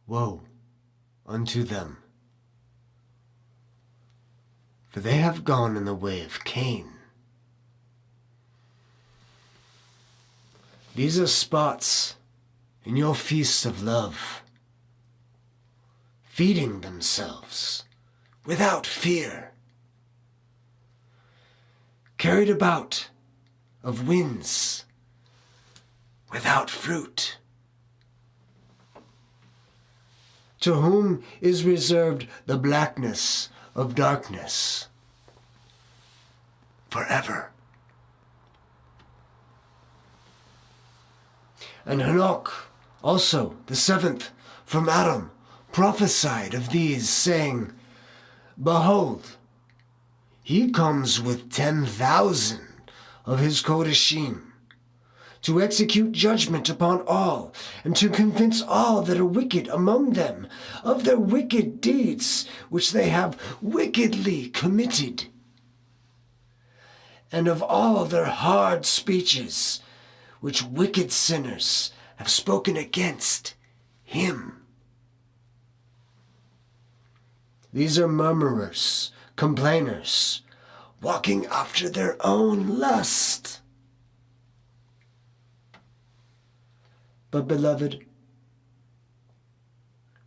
Woe unto them, for they have gone in the way of Cain. These are spots in your feast of love, feeding themselves without fear, carried about of winds without fruit, to whom is reserved the blackness of darkness forever. And Hanok, also the seventh from Adam, prophesied of these, saying, Behold, he comes with 10,000 of his Kodashim, to execute judgment upon all, and to convince all that are wicked among them of their wicked deeds which they have wickedly committed, and of all their hard speeches which wicked sinners have spoken against him. These are murmurers, complainers, walking after their own lust. But, beloved,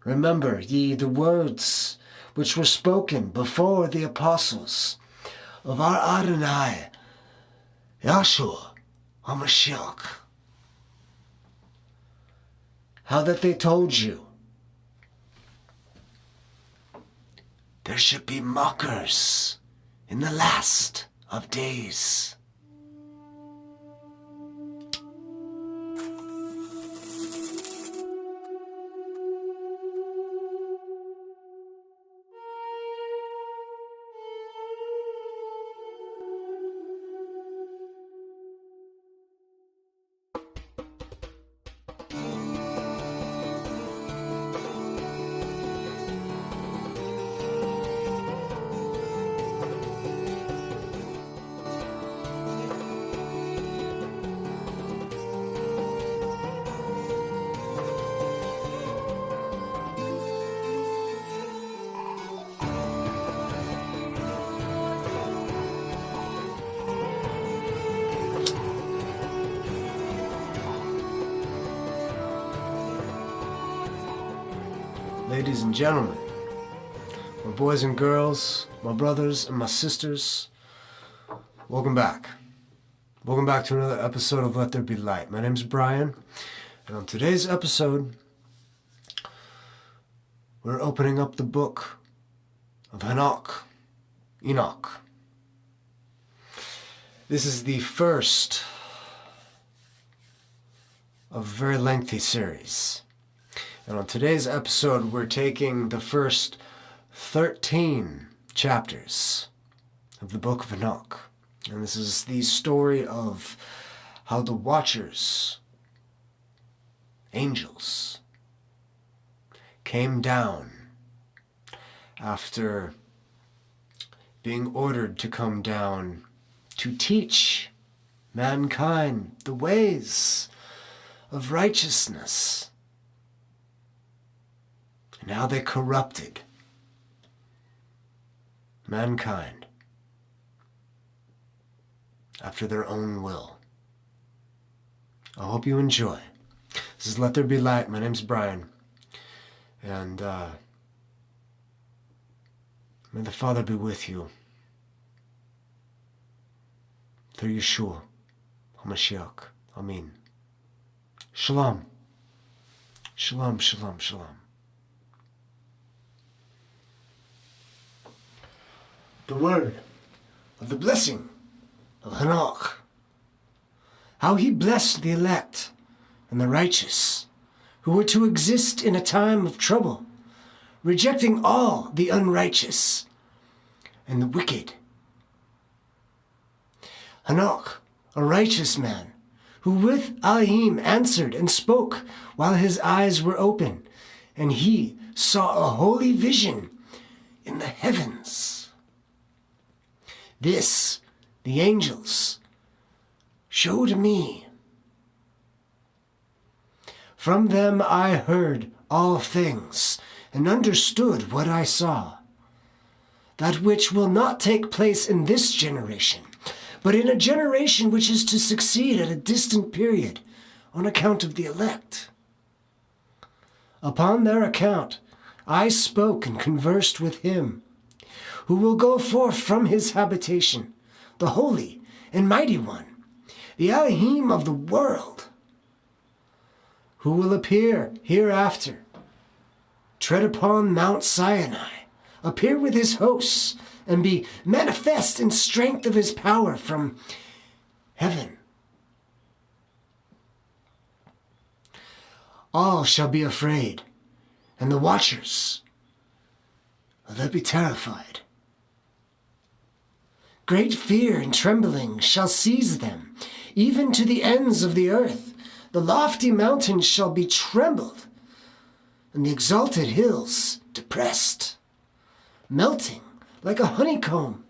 remember ye the words which were spoken before the apostles of our Adonai, Yahshua Ha'Mashiach, how that they told you there should be mockers in the last of days. Ladies and gentlemen, my boys and girls, my brothers and my sisters, welcome back. Welcome back to another episode of Let There Be Light. My name's Brian, and on today's episode, we're opening up the book of Hanok, Enoch. This is the first of a very lengthy series. And on today's episode, we're taking the first 13 chapters of the book of Enoch. And this is the story of how the Watchers, angels, came down after being ordered to come down to teach mankind the ways of righteousness. And how they corrupted mankind after their own will. I hope you enjoy. This is Let There Be Light. My name's Brian. And may the Father be with you through Yahshua Ha'Mashiach. Amen. Shalom. Shalom, shalom, shalom. The word of the blessing of Hanok. How he blessed the elect and the righteous, who were to exist in a time of trouble, rejecting all the unrighteous and the wicked. Hanok, a righteous man, who with Elohim answered and spoke while his eyes were open, and he saw a holy vision in the heavens. This, the angels, showed me. From them I heard all things and understood what I saw, that which will not take place in this generation, but in a generation which is to succeed at a distant period on account of the elect. Upon their account I spoke and conversed with him, who will go forth from his habitation, the Holy and Mighty One, the Elohim of the world, who will appear hereafter, tread upon Mount Sinai, appear with his hosts, and be manifest in strength of his power from heaven. All shall be afraid, and the watchers, they'll be terrified. Great fear and trembling shall seize them, even to the ends of the earth. The lofty mountains shall be trembled, and the exalted hills depressed, melting like a honeycomb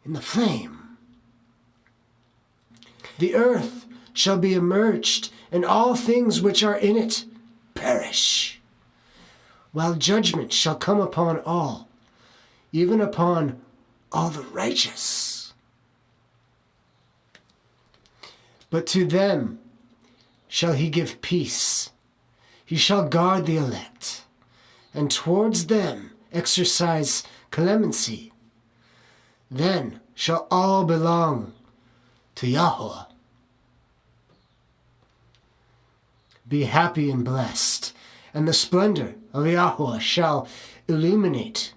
in the flame. The earth shall be immerged, and all things which are in it perish, while judgment shall come upon all, even upon all the righteous. But to them shall he give peace. He shall guard the elect, and towards them exercise clemency. Then shall all belong to Yahweh. Be happy and blessed, and the splendor of Yahweh shall illuminate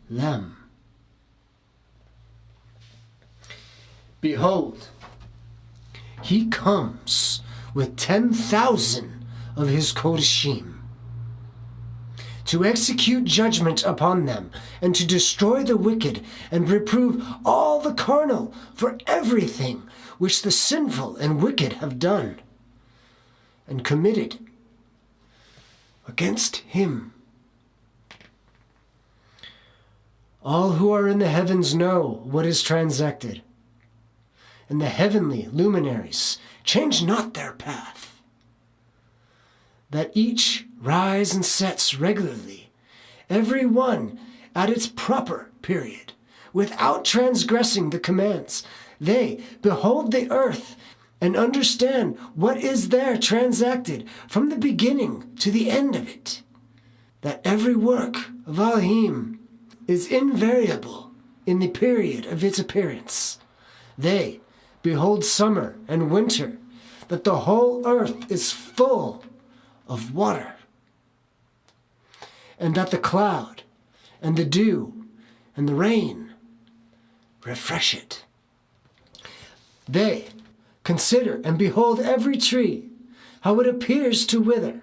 them. Behold, he comes with 10,000 of his Kodeshim, to execute judgment upon them, and to destroy the wicked, and reprove all the carnal for everything which the sinful and wicked have done and committed against him. All who are in the heavens know what is transacted, and the heavenly luminaries change not their path, that each rise and sets regularly, every one at its proper period, without transgressing the commands. They behold the earth and understand what is there transacted from the beginning to the end of it, that every work of Elohim is invariable in the period of its appearance. They behold summer and winter, that the whole earth is full of water, and that the cloud and the dew and the rain refresh it. They consider and behold every tree, how it appears to wither,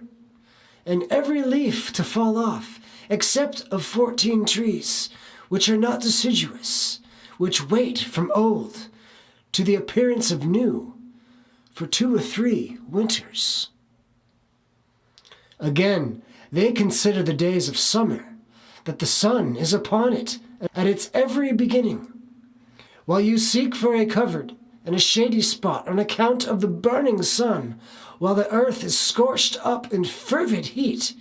and every leaf to fall off, except of 14 trees, which are not deciduous, which wait from old to the appearance of new, for 2 or 3 winters. Again, they consider the days of summer, that the sun is upon it at its every beginning, while you seek for a covered and a shady spot on account of the burning sun, while the earth is scorched up in fervid heat,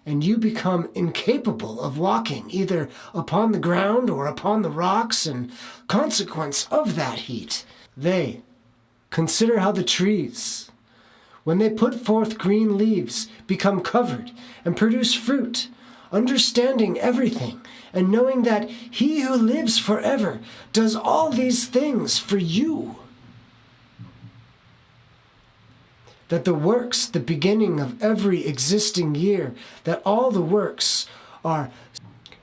and you become incapable of walking either upon the ground or upon the rocks in consequence of that heat. They consider how the trees, when they put forth green leaves, become covered and produce fruit, understanding everything, and knowing that he who lives forever does all these things for you. That the works, the beginning of every existing year, that all the works are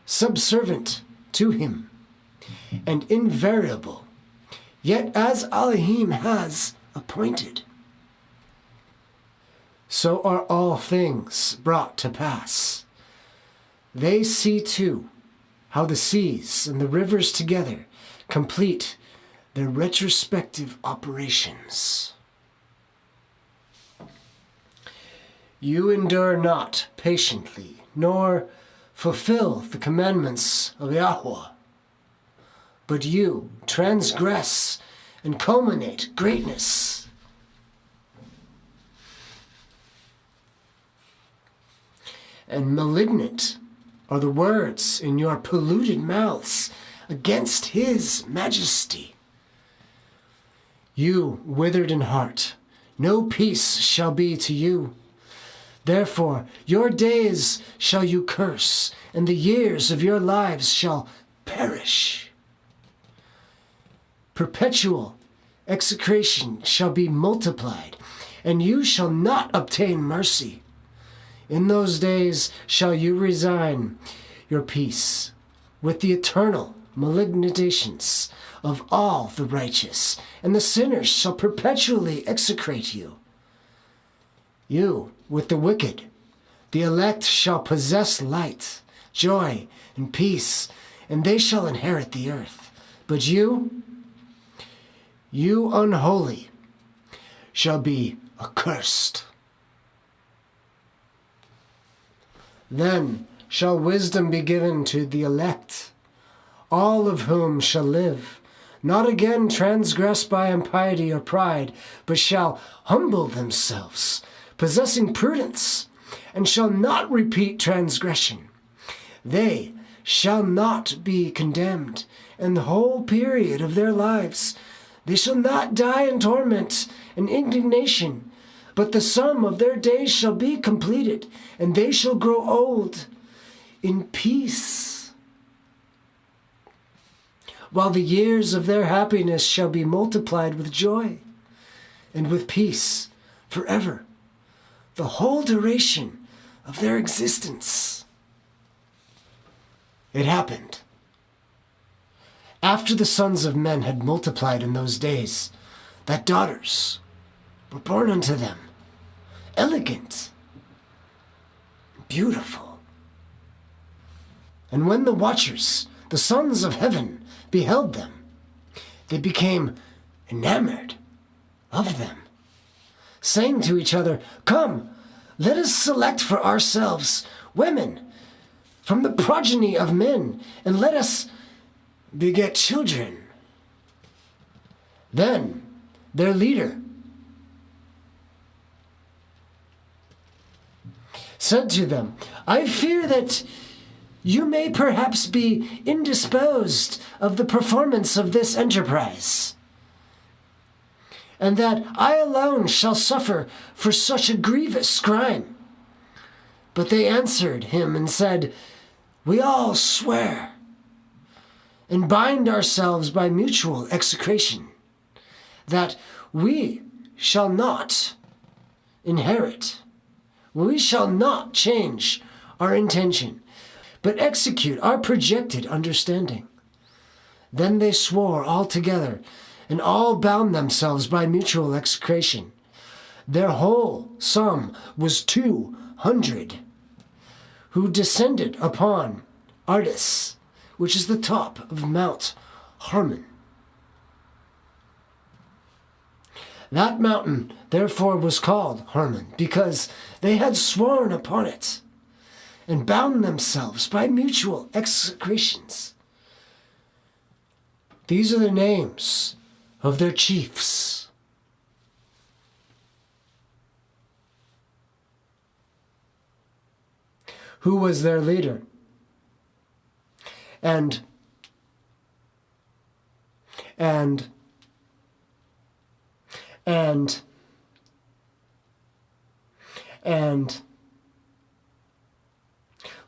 subservient to him and invariable, yet as Elohim has appointed, so are all things brought to pass. They see too how the seas and the rivers together complete their retrospective operations. You endure not patiently, nor fulfill the commandments of Yahweh, but you transgress and culminate greatness. and malignant are the words in your polluted mouths against his majesty. You withered in heart, no peace shall be to you. Therefore your days shall you curse, and the years of your lives shall perish. Perpetual execration shall be multiplied, and you shall not obtain mercy. In those days shall you resign your peace with the eternal malignations of all the righteous, and the sinners shall perpetually execrate you. You with the wicked, the elect shall possess light, joy, and peace, and they shall inherit the earth. But you unholy, shall be accursed. Then shall wisdom be given to the elect, all of whom shall live, not again transgress by impiety or pride, but shall humble themselves, possessing prudence, and shall not repeat transgression. They shall not be condemned in the whole period of their lives. They shall not die in torment and indignation, but the sum of their days shall be completed, and they shall grow old in peace. While the years of their happiness shall be multiplied with joy and with peace forever, the whole duration of their existence. It happened after the sons of men had multiplied in those days, that daughters were born unto them, elegant, beautiful. And when the watchers, the sons of heaven, beheld them, they became enamored of them, saying to each other, "Come, let us select for ourselves women from the progeny of men, and let us beget children." Then their leader said to them, "I fear that you may perhaps be indisposed of the performance of this enterprise, and that I alone shall suffer for such a grievous crime." But they answered him and said, "We all swear and bind ourselves by mutual execration, that we shall not inherit, we shall not change our intention, but execute our projected understanding." Then they swore all together, and all bound themselves by mutual execration. Their whole sum was 200, who descended upon Ardis, which is the top of Mount Hermon. That mountain, therefore, was called Hermon, because they had sworn upon it, and bound themselves by mutual execrations. These are the names of their chiefs. Who was their leader? And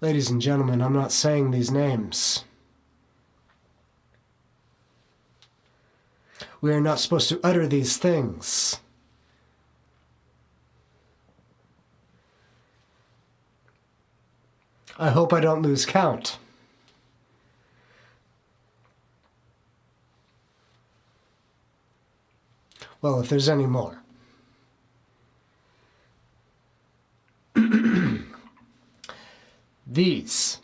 ladies and gentlemen, I'm not saying these names. We are not supposed to utter these things. I hope I don't lose count. Well, if there's any more. These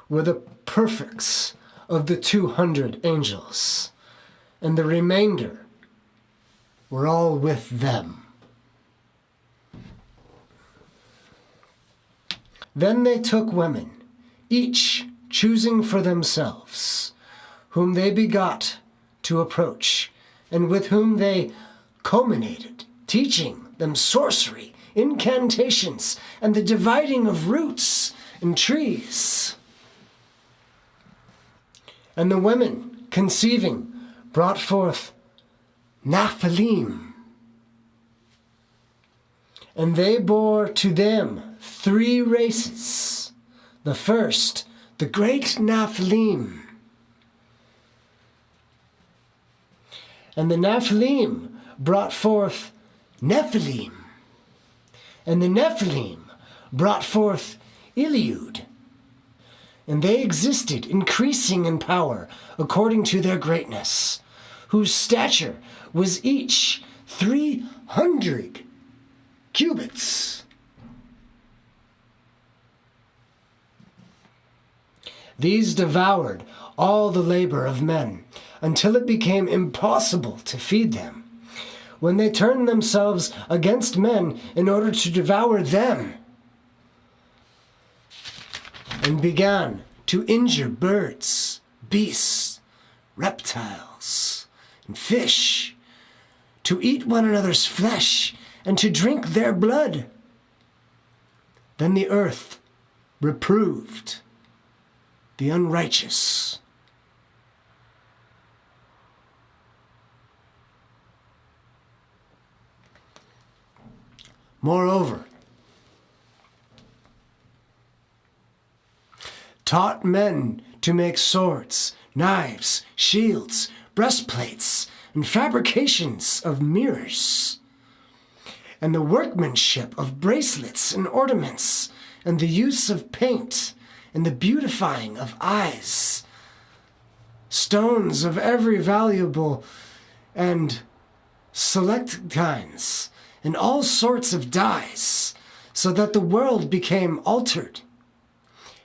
were the perfects of the 200 angels, and the remainder were all with them. Then they took women, each choosing for themselves, whom they begot to approach, and with whom they culminated, teaching them sorcery incantations, and the dividing of roots and trees. And the women, conceiving, brought forth Nephilim. And they bore to them 3 races. The first, the great Nephilim. And the Nephilim brought forth Nephilim. And the Nephilim brought forth Eliud. And they existed, increasing in power according to their greatness, whose stature was each 300 cubits. These devoured all the labor of men, until it became impossible to feed them, when they turned themselves against men in order to devour them, and began to injure birds, beasts, reptiles, and fish, to eat one another's flesh, and to drink their blood. Then the earth reproved the unrighteous. Moreover, taught men to make swords, knives, shields, breastplates, and fabrications of mirrors, and the workmanship of bracelets and ornaments, and the use of paint, and the beautifying of eyes, stones of every valuable and select kinds, and all sorts of dyes, so that the world became altered.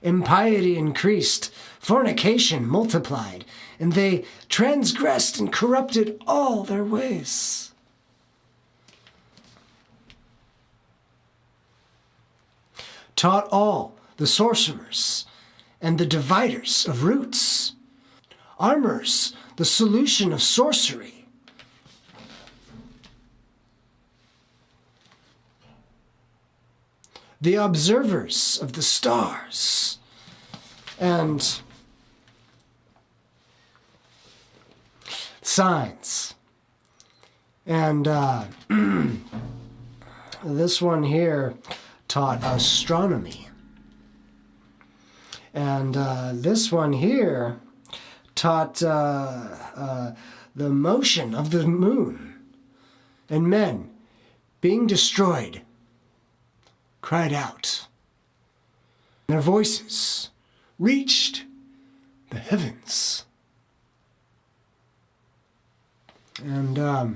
Impiety increased, fornication multiplied, and they transgressed and corrupted all their ways. Taught all the sorcerers and the dividers of roots, armors the solution of sorcery, the observers of the stars, and signs. And this one here taught astronomy. And this one here taught the motion of the moon. And men, being destroyed, cried out. Their voices reached the heavens. And we're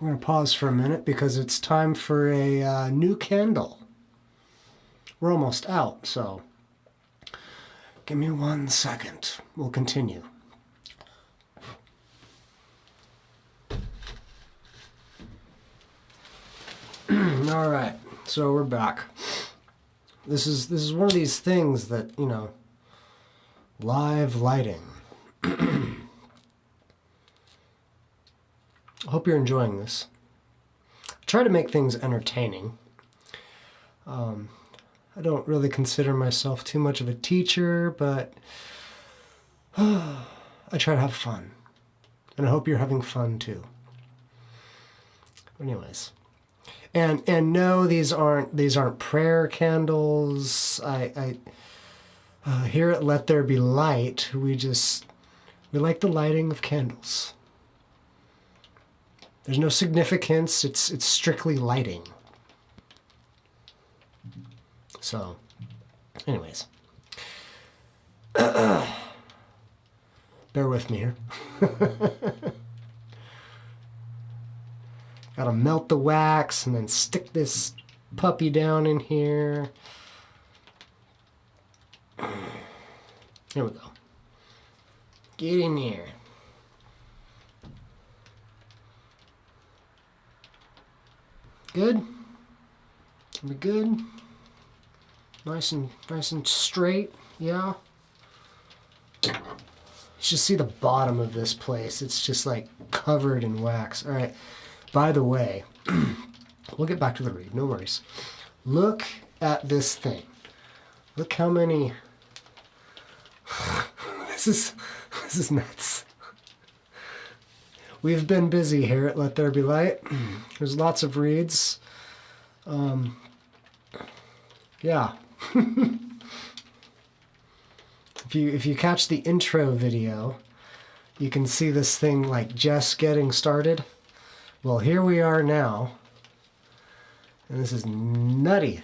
going to pause for a minute because it's time for a new candle. We're almost out, so give me 1 second. We'll continue. All right, so we're back. This is one of these things that, you know, live lighting. I hope you're enjoying this. I try to make things entertaining. I don't really consider myself too much of a teacher, but I try to have fun. And I hope you're having fun too. Anyways. And no, these aren't prayer candles. I here at Let There Be Light, we like the lighting of candles. There's no significance. It's strictly lighting. So, anyways, bear with me here. Gotta melt the wax and then stick this puppy down in here. Here we go. Get in here. Good? We good? Nice and straight, yeah? You should see the bottom of this place. It's just like covered in wax. All right. By the way, We'll get back to the read, no worries. Look at this thing. Look how many... This is nuts. We've been busy here at Let There Be Light. There's lots of reads. Yeah. If you catch the intro video, you can see this thing like just getting started. Well, here we are now. And this is nutty.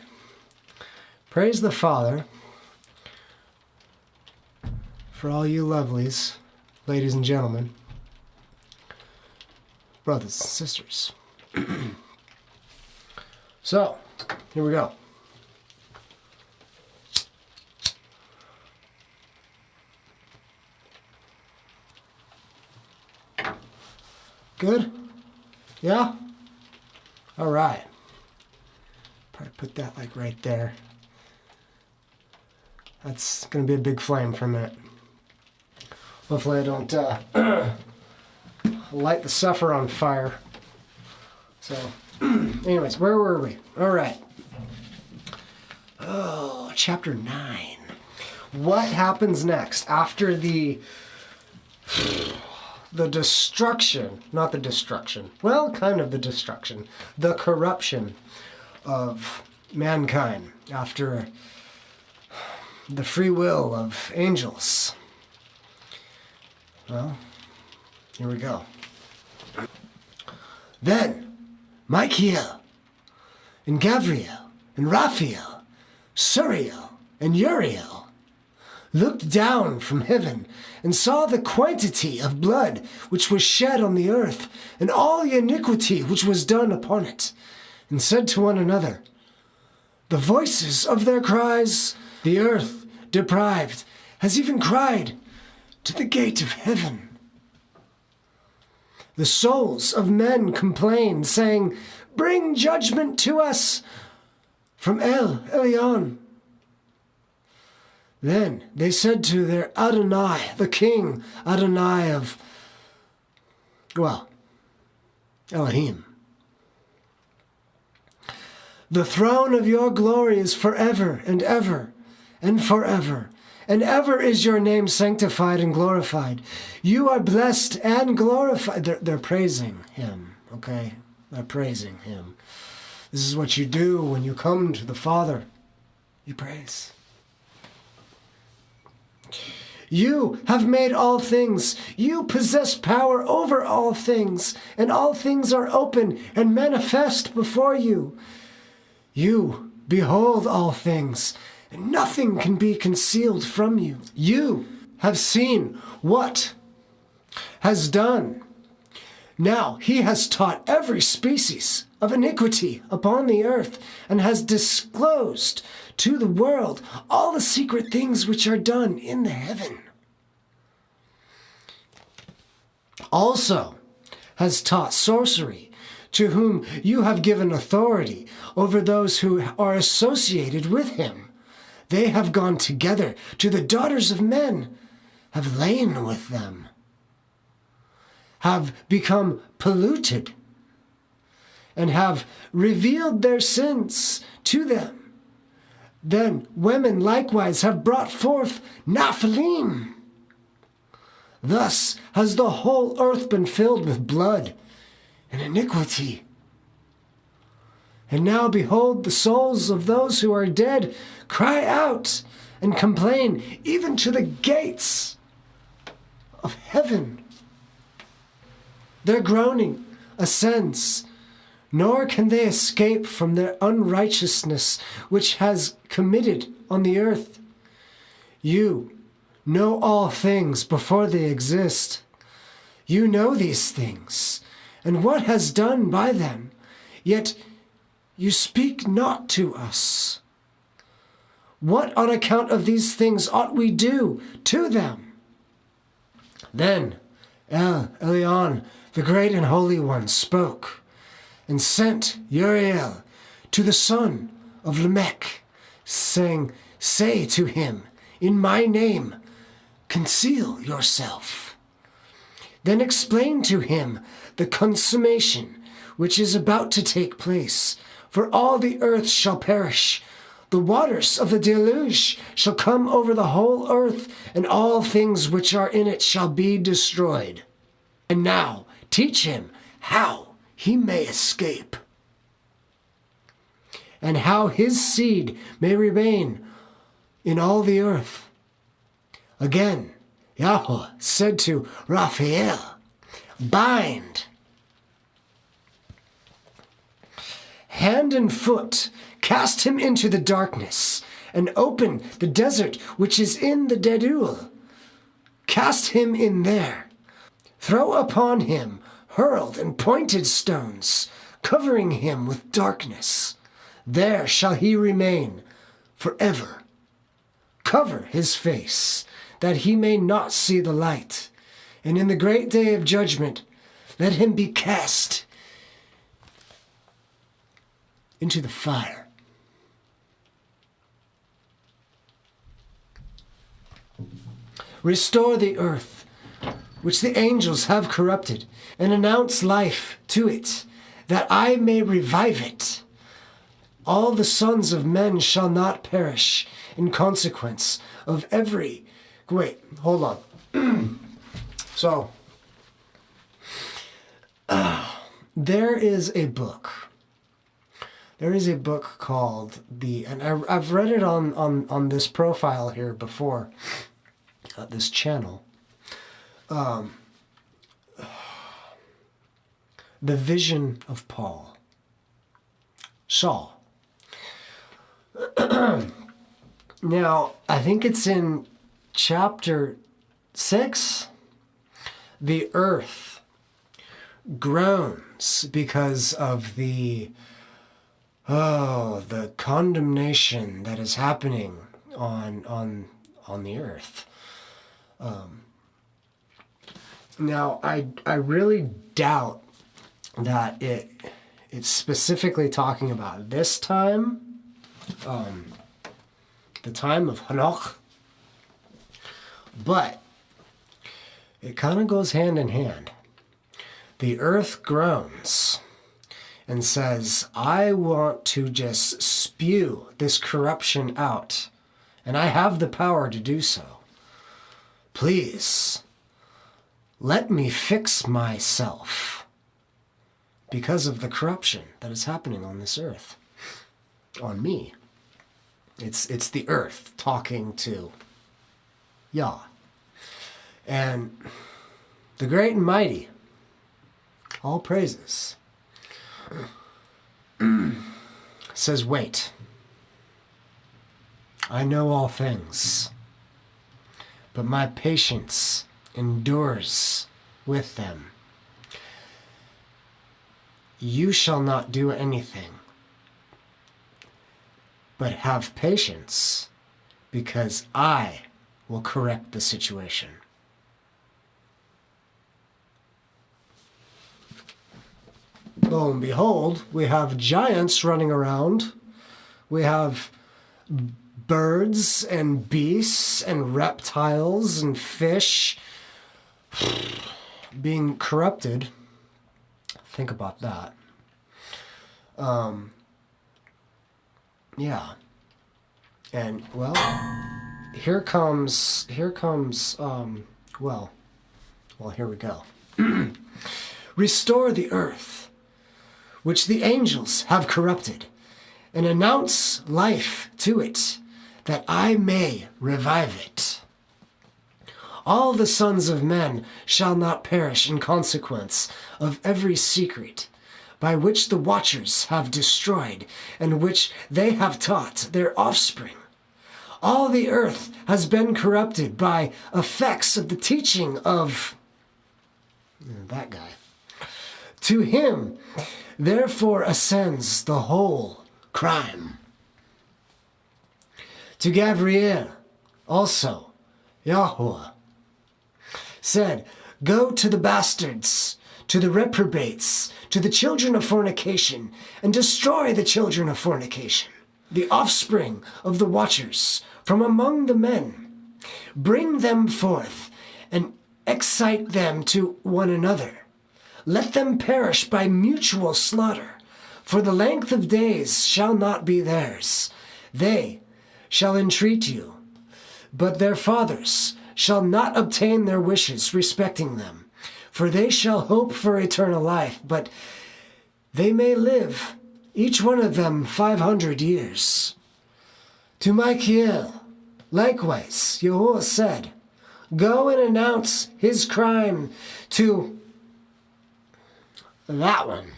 Praise the Father for all you lovelies, ladies and gentlemen, brothers and sisters. So, here we go. Good? Yeah? All right. Probably put that like right there. That's going to be a big flame for a minute. Hopefully I don't light the suffer on fire. So, anyways, where were we? All right. Oh, chapter 9. What happens next after the destruction, not the destruction, well, kind of the destruction, the corruption of mankind after the free will of angels? Well, here we go. Then Michael and Gabriel and Raphael, Suriel and Uriel looked down from heaven and saw the quantity of blood which was shed on the earth, and all the iniquity which was done upon it, and said to one another, the voices of their cries, the earth, deprived, has even cried to the gate of heaven. The souls of men complain, saying, bring judgment to us from El Elyon. Then they said to their Adonai, the king, Adonai of, well, Elohim, the throne of your glory is forever and ever and forever, and ever is your name sanctified and glorified. You are blessed and glorified. They're praising him, okay? They're praising him. This is what you do when you come to the Father. You praise. You have made all things. You possess power over all things, and all things are open and manifest before you. You behold all things, and nothing can be concealed from you. You have seen what has done. Now he has taught every species of iniquity upon the earth, and has disclosed to the world all the secret things which are done in the heaven. Also has taught sorcery, to whom you have given authority over those who are associated with him. They have gone together to the daughters of men, have lain with them, have become polluted, and have revealed their sins to them. Then women likewise have brought forth Nephilim. Thus has the whole earth been filled with blood and iniquity. And now behold, the souls of those who are dead cry out and complain even to the gates of heaven. Their groaning ascends, nor can they escape from their unrighteousness which has committed on the earth. You know all things before they exist. You know these things, and what has done by them, yet you speak not to us. What on account of these things ought we do to them? Then El Elyon, the great and holy one, spoke, and sent Uriel to the son of Lamech, saying, say to him, in my name, conceal yourself. Then explain to him the consummation which is about to take place. For all the earth shall perish. The waters of the deluge shall come over the whole earth, and all things which are in it shall be destroyed. And now teach him how he may escape, and how his seed may remain in all the earth. Again, Yahweh said to Raphael, bind hand and foot, cast him into the darkness, and open the desert which is in the Dedul. Cast him in there. Throw upon him hurled and pointed stones, covering him with darkness. There shall he remain forever. Cover his face, that he may not see the light. And in the great day of judgment, let him be cast into the fire. Restore the earth, which the angels have corrupted, and announce life to it, that I may revive it. All the sons of men shall not perish in consequence of every... Wait, hold on. So, there is a book. There is a book called and I've read it on this profile here before, this channel. The Vision of Saul. Now, I think it's in chapter 6. The earth groans because of the condemnation that is happening on the earth. Now, I really doubt that it's specifically talking about this time, the time of Hanok, but it kind of goes hand in hand. The earth groans and says, I want to just spew this corruption out, and I have the power to do so. Please, let me fix myself because of the corruption that is happening on this earth, on me. It's the earth talking to Yah. And the great and mighty, all praises, says, wait, I know all things, but my patience endures with them. You shall not do anything, but have patience, because I will correct the situation. Lo and behold, we have giants running around. We have birds and beasts and reptiles and fish being corrupted. Think about that. Yeah. And, well, here we go. Restore the earth, which the angels have corrupted, and announce life to it, that I may revive it. All the sons of men shall not perish in consequence of every secret, by which the watchers have destroyed, and which they have taught their offspring. All the earth has been corrupted by effects of the teaching of that guy. To him, therefore, ascends the whole crime. To Gabriel also, Yahweh said, go to the bastards, to the reprobates, to the children of fornication, and destroy the children of fornication, the offspring of the watchers from among the men. Bring them forth and excite them to one another. let them perish by mutual slaughter, for the length of days shall not be theirs. They shall entreat you, but their fathers shall not obtain their wishes respecting them, for they shall hope for eternal life, but they may live, each one of them 500 years. To Michael, likewise, Yahweh said, go and announce his crime to that one,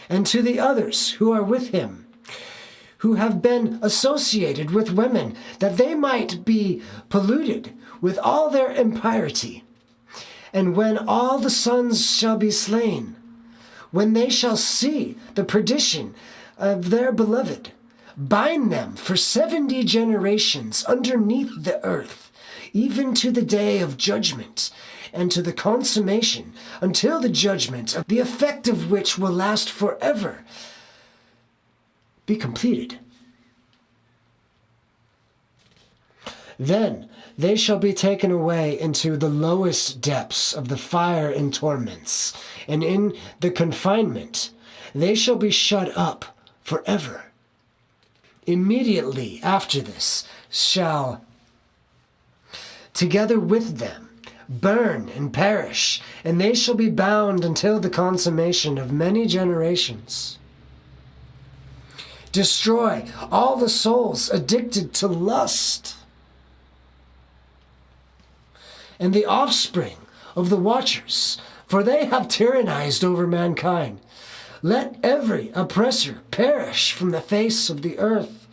and to the others who are with him, who have been associated with women, that they might be polluted with all their impiety. And when all the sons shall be slain, when they shall see the perdition of their beloved, bind them for 70 generations underneath the earth, even to the day of judgment, and to the consummation, until the judgment, the effect of which will last forever, be completed. Then they shall be taken away into the lowest depths of the fire and torments, and in the confinement they shall be shut up forever. Immediately after this shall, together with them, burn and perish, and they shall be bound until the consummation of many generations. Destroy all the souls addicted to lust, and the offspring of the watchers, for they have tyrannized over mankind. Let every oppressor perish from the face of the earth.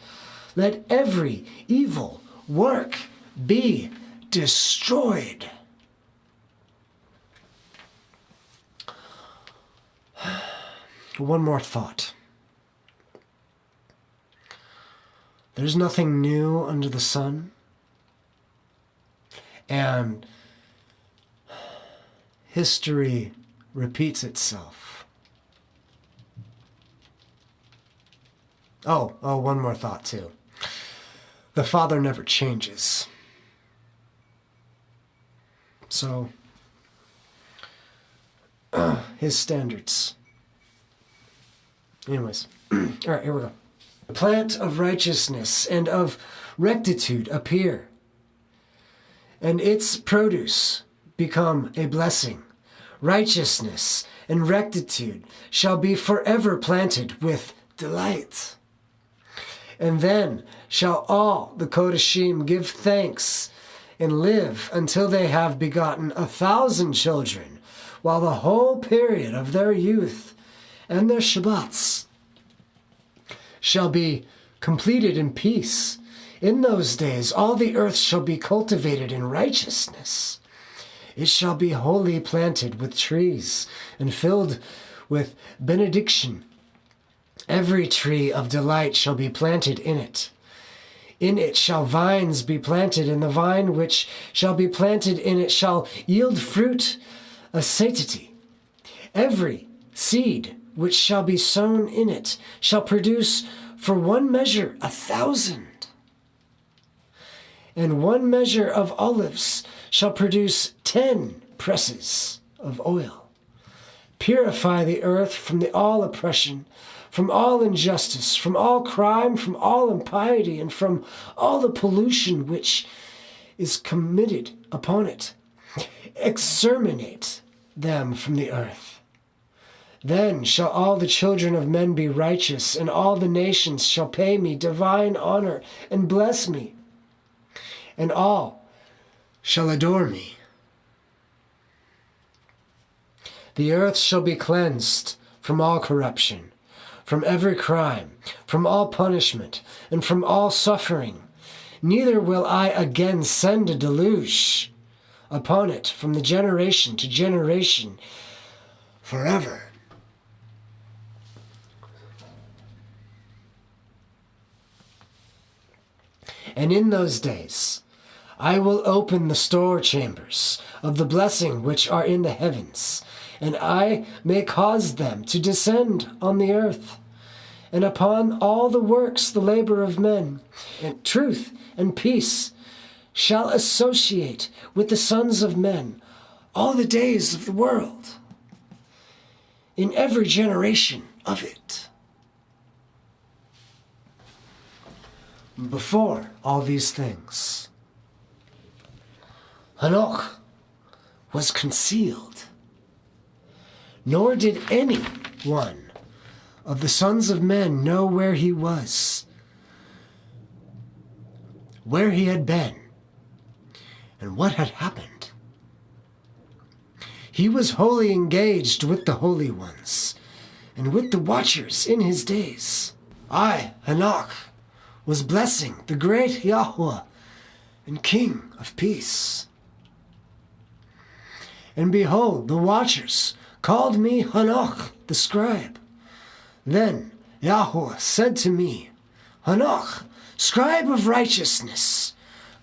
Let every evil work be destroyed. One more thought. There's nothing new under the sun, and history repeats itself. Oh, one more thought too. The Father never changes. So, his standards. Anyways, all right, here we go. The plant of righteousness and of rectitude appear, and its produce become a blessing. Righteousness and rectitude shall be forever planted with delight. And then shall all the Kodashim give thanks and live until they have begotten 1,000 children, while the whole period of their youth and their Shabbats shall be completed in peace. In those days all the earth shall be cultivated in righteousness. It shall be wholly planted with trees and filled with benediction. Every tree of delight shall be planted in it. In it shall vines be planted, and the vine which shall be planted in it shall yield fruit of satiety. Every seed which shall be sown in it shall produce for 1 measure 1,000. And 1 measure of olives shall produce 10 presses of oil. Purify the earth from all oppression, from all injustice, from all crime, from all impiety, and from all the pollution which is committed upon it. Exterminate them from the earth. Then shall all the children of men be righteous, and all the nations shall pay me divine honor and bless me, and all shall adore me. The earth shall be cleansed from all corruption, from every crime, from all punishment, and from all suffering. Neither will I again send a deluge upon it from the generation to generation forever. And in those days I will open the store chambers of the blessing which are in the heavens, and I may cause them to descend on the earth, and upon all the works, the labor of men, and truth and peace shall associate with the sons of men all the days of the world. in every generation of it. Before all these things, Hanok was concealed, nor did any one of the sons of men know where he was, where he had been, and what had happened. He was wholly engaged with the holy ones and with the watchers in his days. I, Hanok, was blessing the great Yahweh and King of peace. And behold, the watchers called me Hanok, the scribe. Then Yahweh said to me, Hanok, scribe of righteousness,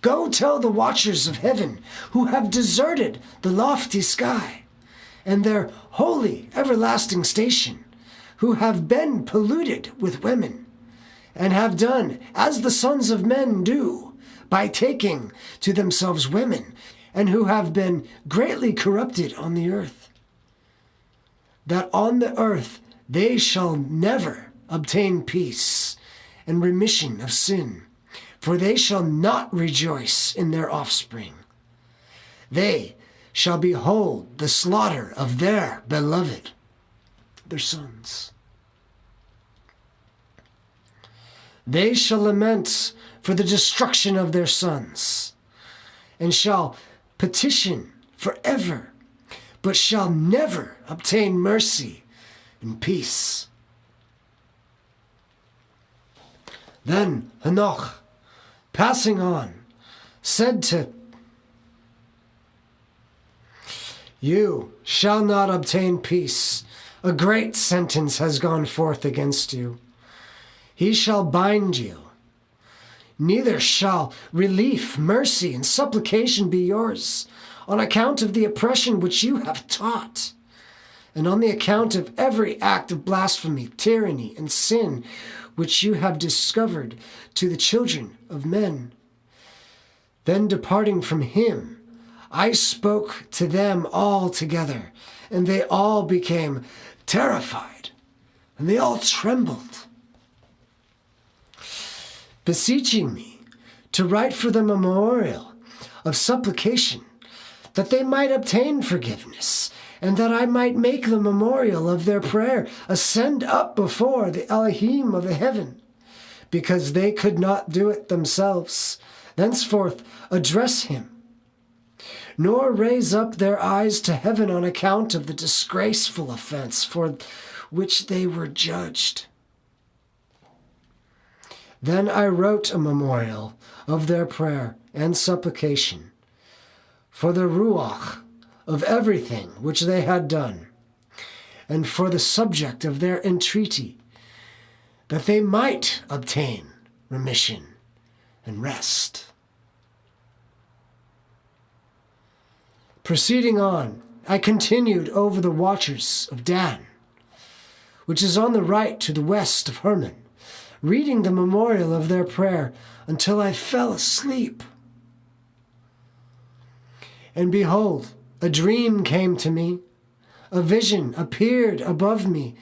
go tell the watchers of heaven who have deserted the lofty sky and their holy everlasting station, who have been polluted with women, and have done as the sons of men do by taking to themselves women, and who have been greatly corrupted on the earth, that on the earth they shall never obtain peace and remission of sin, for they shall not rejoice in their offspring. They shall behold the slaughter of their beloved, their sons. They shall lament for the destruction of their sons, and shall petition forever, but shall never obtain mercy and peace. Then Enoch, passing on, said to, You shall not obtain peace. A great sentence has gone forth against you. He shall bind you. Neither shall relief, mercy, and supplication be yours, on account of the oppression which you have taught, and on the account of every act of blasphemy, tyranny, and sin which you have discovered to the children of men. Then departing from him, I spoke to them all together, and they all became terrified, and they all trembled, beseeching me to write for them a memorial of supplication, that they might obtain forgiveness, and that I might make the memorial of their prayer ascend up before the Elohim of the heaven, because they could not do it themselves, thenceforth address him, nor raise up their eyes to heaven on account of the disgraceful offense for which they were judged. Then I wrote a memorial of their prayer and supplication for the Ruach of everything which they had done, and for the subject of their entreaty, that they might obtain remission and rest. Proceeding on, I continued over the watchers of Dan, which is on the right to the west of Hermon, reading the memorial of their prayer until I fell asleep. And behold, a dream came to me, a vision appeared above me,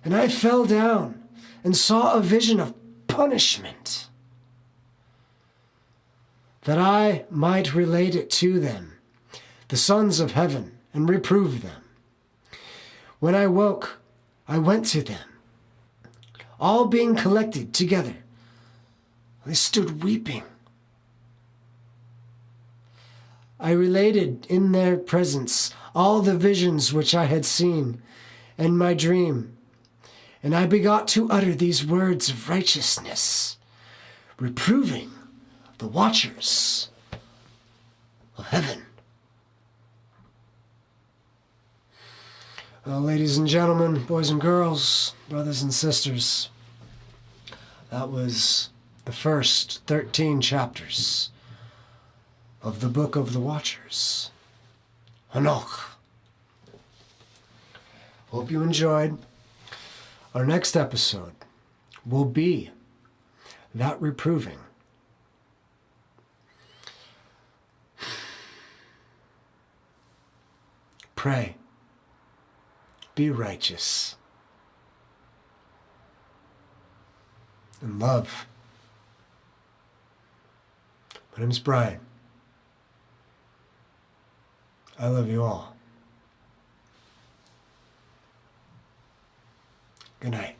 and I fell down and saw a vision of punishment, that I might relate it to them, the sons of heaven, and reprove them. When I woke, I went to them. All being collected together, they stood weeping. I related in their presence all the visions which I had seen, and my dream, and I begot to utter these words of righteousness, reproving the watchers of heaven. Well, ladies and gentlemen, boys and girls, brothers and sisters, that was the first 13 chapters of the Book of the Watchers, Hanok. Hope you enjoyed. Our next episode will be that reproving. Pray. be righteous. And love. My name is Brian. I love you all. Good night.